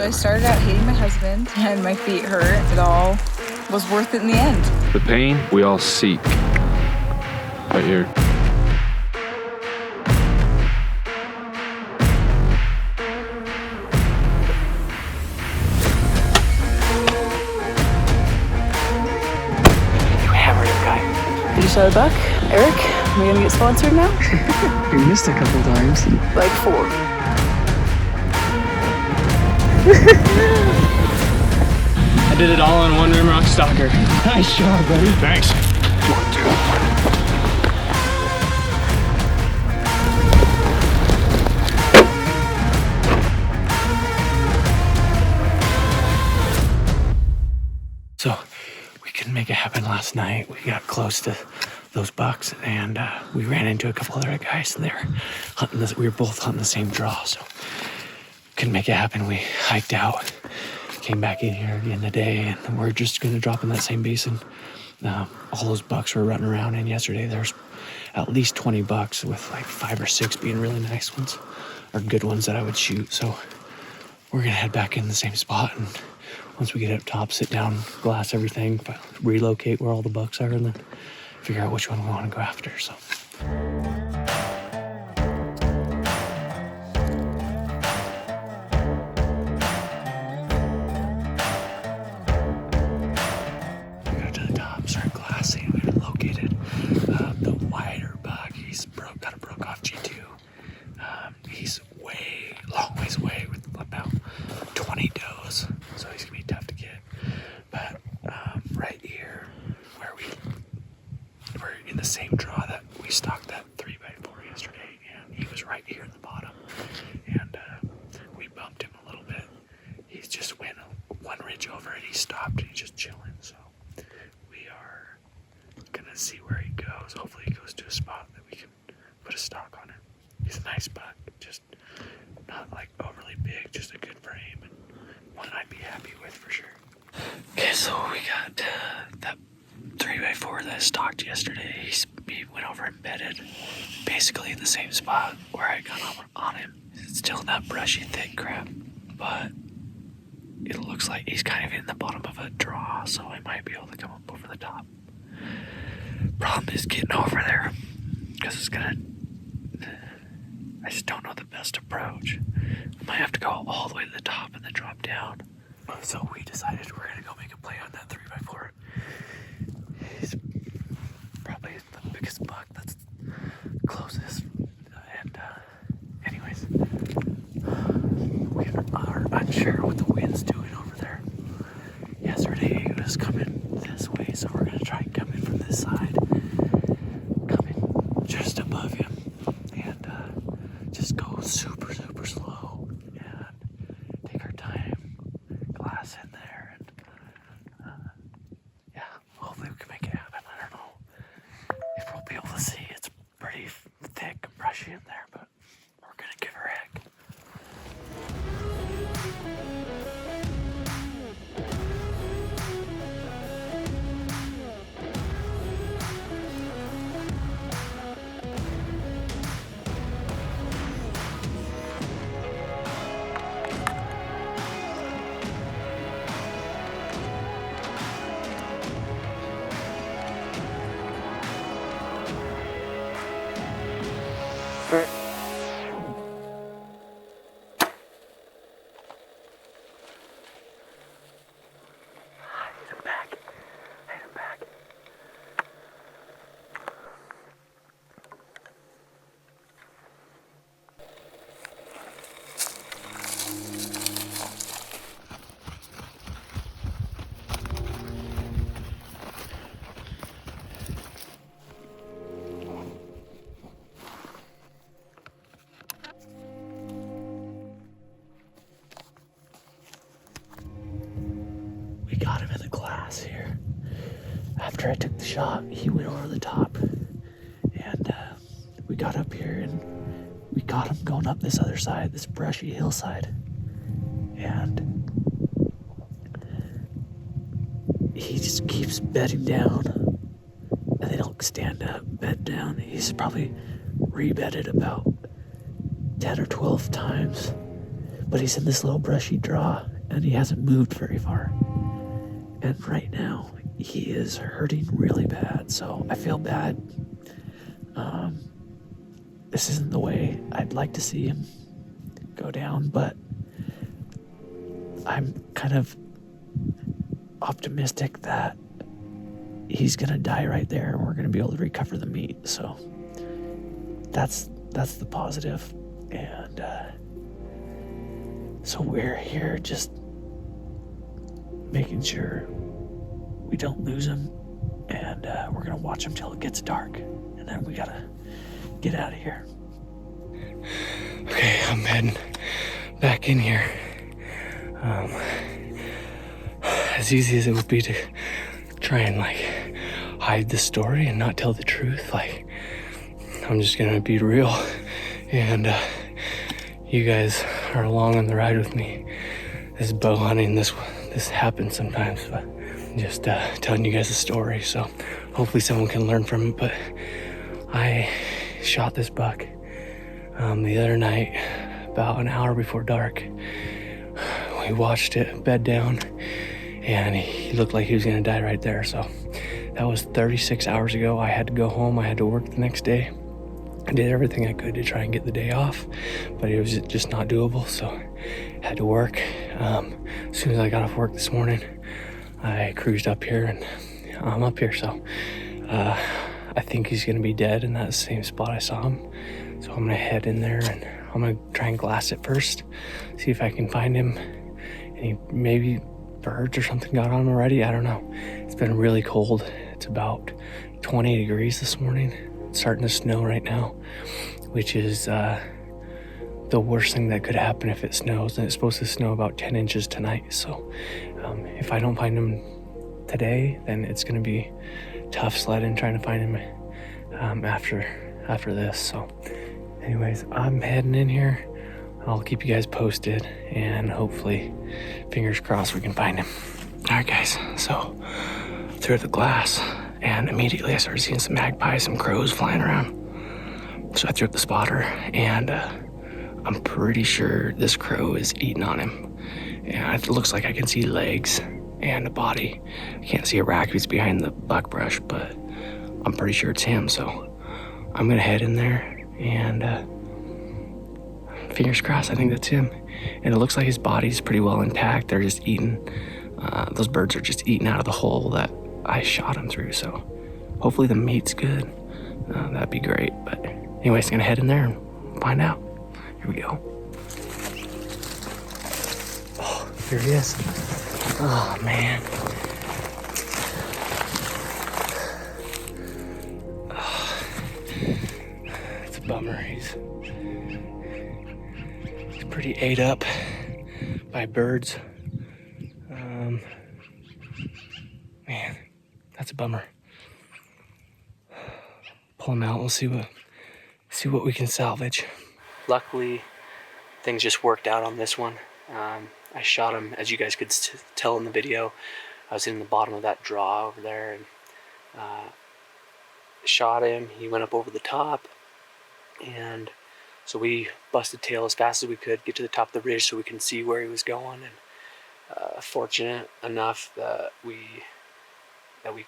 I started out hating my husband and my feet hurt. It all was worth it in the end. The pain we all seek. Right here. Did you show the buck? Eric, are we gonna get sponsored now? We missed a couple times. Like 4. I did it all on one rimrock stalker. Nice job, buddy. Thanks. So we couldn't make it happen last night. We got close to those bucks, and we ran into a couple other guys, and they were hunting this. We were both hunting the same draw, so couldn't make it happen. We hiked out, came back in here at the end of the day, and we're just gonna drop in that same basin. All those bucks were running around, and yesterday there's at least 20 bucks, with like 5 or 6 being really nice ones, or good ones that I would shoot. So we're gonna head back in the same spot, and once we get up top, sit down, glass everything, relocate where all the bucks are, and then figure out which one we want to go after. So. We got to the top, started glassing. We located the wider buck. Got a broke off G2. He's long ways away with about 20 does, so he's gonna be tough to get. But right here, where we're in the same draw that we stalked that 3x4 yesterday, and he was right here in the bottom, and we bumped him a little bit. He's just went one ridge over and he stopped, and he's just chilling. So we are gonna see where he goes. Hopefully he goes to a spot that we can put a stock on him. He's a nice buck, just not like overly big, just a good frame, and one I'd be happy with for sure. Okay, so we got that 3x4 that I stalked yesterday. He went over and bedded basically in the same spot where I got on him. It's still in that brushy, thick crap, but it looks like he's kind of in the bottom of a draw, so I might be able to come up over the top. Problem is getting over there, because I just don't know the best approach. I might have to go all the way to the top and then drop down. So we decided we're gonna go make a play on that 3x4. He's probably the biggest buck that's closest. And anyways, we are unsure what the wind's doing over there. Yesterday it was coming this way, so we're gonna try and come in from this side, come in just above him, and just go super, super slow and take our time, glass in there, and yeah, hopefully we can make it happen. I don't know if we'll be able to see. It's pretty thick and brushy in there, but we're gonna give her a heck. Got him in the glass here. After I took the shot, he went over the top, and we got up here and we got him going up this other side, this brushy hillside, and he just keeps bedding down, and they don't stand up, bed down. He's probably rebedded about 10 or 12 times, But he's in this little brushy draw, and he hasn't moved very far. And right now, he is hurting really bad, so I feel bad. This isn't the way I'd like to see him go down, but I'm kind of optimistic that he's gonna die right there, and we're gonna be able to recover the meat. So that's the positive. And so we're here just making sure we don't lose him, and we're gonna watch him till it gets dark, and then we gotta get out of here. Okay, I'm heading back in here. As easy as it would be to try and like hide the story and not tell the truth, like I'm just gonna be real, and you guys are along on the ride with me. This bow hunting, this happens sometimes, but just telling you guys a story, so hopefully someone can learn from it. But I shot this buck the other night about an hour before dark. We watched it bed down, and he looked like he was gonna die right there. So that was 36 hours ago. I had to go home. I had to work the next day. I did everything I could to try and get the day off, but it was just not doable, so I had to work. As soon as I got off work this morning, I cruised up here, and I'm up here. So I think he's gonna be dead in that same spot I saw him. So I'm gonna head in there, and I'm gonna try and glass it first, see if I can find him. Any maybe birds or something got on him already, I don't know. It's been really cold. It's about 20 degrees this morning. It's starting to snow right now, which is the worst thing that could happen if it snows. And it's supposed to snow about 10 inches tonight. So if I don't find him today, then it's gonna be tough sledding trying to find him after this. So anyways, I'm heading in here. I'll keep you guys posted, and hopefully, fingers crossed, we can find him. All right, guys, so through the glass, and immediately I started seeing some magpies, some crows flying around. So I threw up the spotter, and I'm pretty sure this crow is eating on him. And it looks like I can see legs and a body. I can't see a rack who's behind the buckbrush, but I'm pretty sure it's him. So I'm gonna head in there, and fingers crossed, I think that's him. And it looks like his body's pretty well intact. They're just eating, those birds are just eating out of the hole that I shot him through. So hopefully the meat's good. That'd be great. But anyways, gonna head in there and find out. Here we go. Oh, here he is. Oh, man. Oh, it's a bummer. He's pretty ate up by birds. Man, that's a bummer. Pull him out. We'll see what we can salvage. Luckily, things just worked out on this one. I shot him, as you guys could tell in the video. I was in the bottom of that draw over there, and shot him. He went up over the top, and so we busted tail as fast as we could, get to the top of the ridge so we can see where he was going. And fortunate enough that we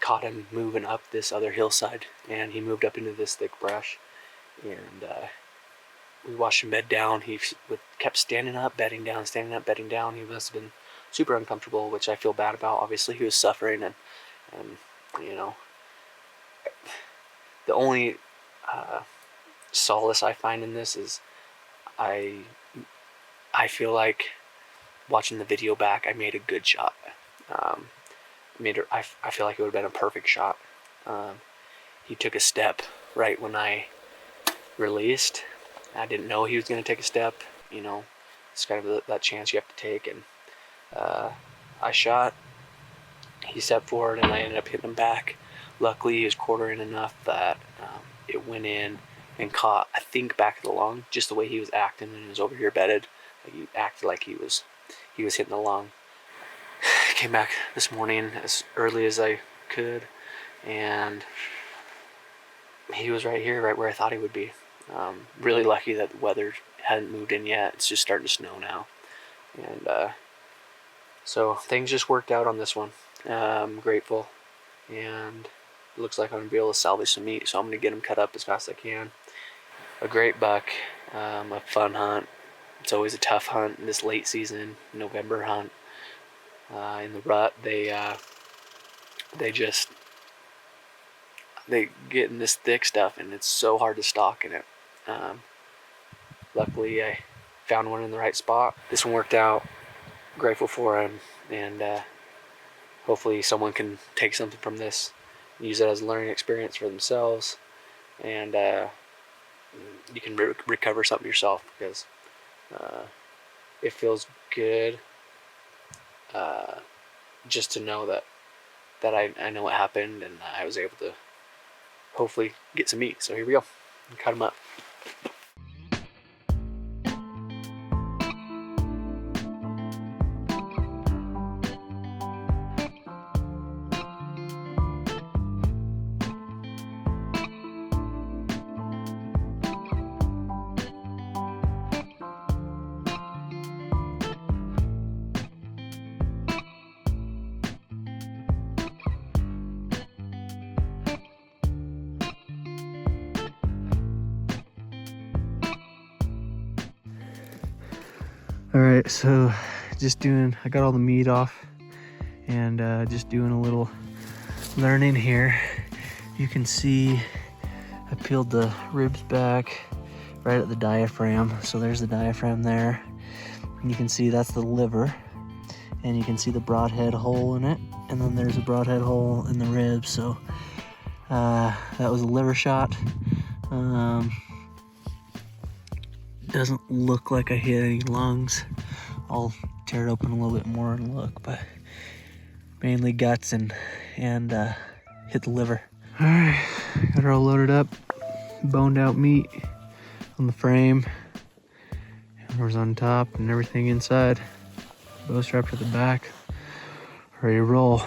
caught him moving up this other hillside, and he moved up into this thick brush, and we watched him bed down. He kept standing up, bedding down, standing up, bedding down. He must have been super uncomfortable, which I feel bad about. Obviously, he was suffering, and you know, the only solace I find in this is I feel like watching the video back, I made a good shot. I feel like it would have been a perfect shot. He took a step right when I released. I didn't know he was going to take a step. You know, it's kind of that chance you have to take. And I shot. He stepped forward, and I ended up hitting him back. Luckily, he was quartering enough that it went in and caught, I think, back of the lung, just the way he was acting, and he was over here bedded. Like, he acted like he was hitting the lung. Came back this morning as early as I could, and he was right here, right where I thought he would be. Really lucky that the weather hadn't moved in yet. It's just starting to snow now. And so things just worked out on this one. I'm grateful, and it looks like I'm gonna be able to salvage some meat, so I'm gonna get him cut up as fast as I can. A great buck, a fun hunt. It's always a tough hunt this late season November hunt. In the rut, they get in this thick stuff, and it's so hard to stalk in it. Luckily, I found one in the right spot. This one worked out. Grateful for him, and hopefully someone can take something from this, use it as a learning experience for themselves, and you can recover something yourself, because it feels good just to know that I know what happened, and I was able to hopefully get some meat. So here we go, cut them up. All right, so I got all the meat off, and just doing a little learning here. You can see I peeled the ribs back right at the diaphragm. So there's the diaphragm there. And you can see that's the liver, and you can see the broadhead hole in it. And then there's a broadhead hole in the ribs. So that was a liver shot. Doesn't look like I hit any lungs. I'll tear it open a little bit more and look, but mainly guts and hit the liver. All right, got her all loaded up, boned out meat on the frame, hammers on top and everything inside, bow strap to the back, ready to roll.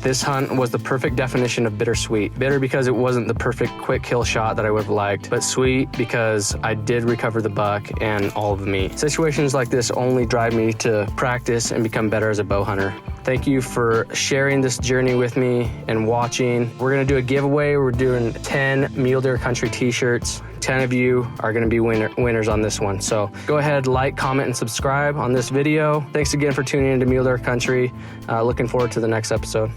This hunt was the perfect definition of bittersweet. Bitter because it wasn't the perfect quick kill shot that I would have liked, but sweet because I did recover the buck and all of the meat. Situations like this only drive me to practice and become better as a bow hunter. Thank you for sharing this journey with me and watching. We're gonna do a giveaway. We're doing 10 Mule Deer Country t-shirts. 10 of you are gonna be winners on this one. So go ahead, like, comment, and subscribe on this video. Thanks again for tuning into Mule Deer Country. Looking forward to the next episode.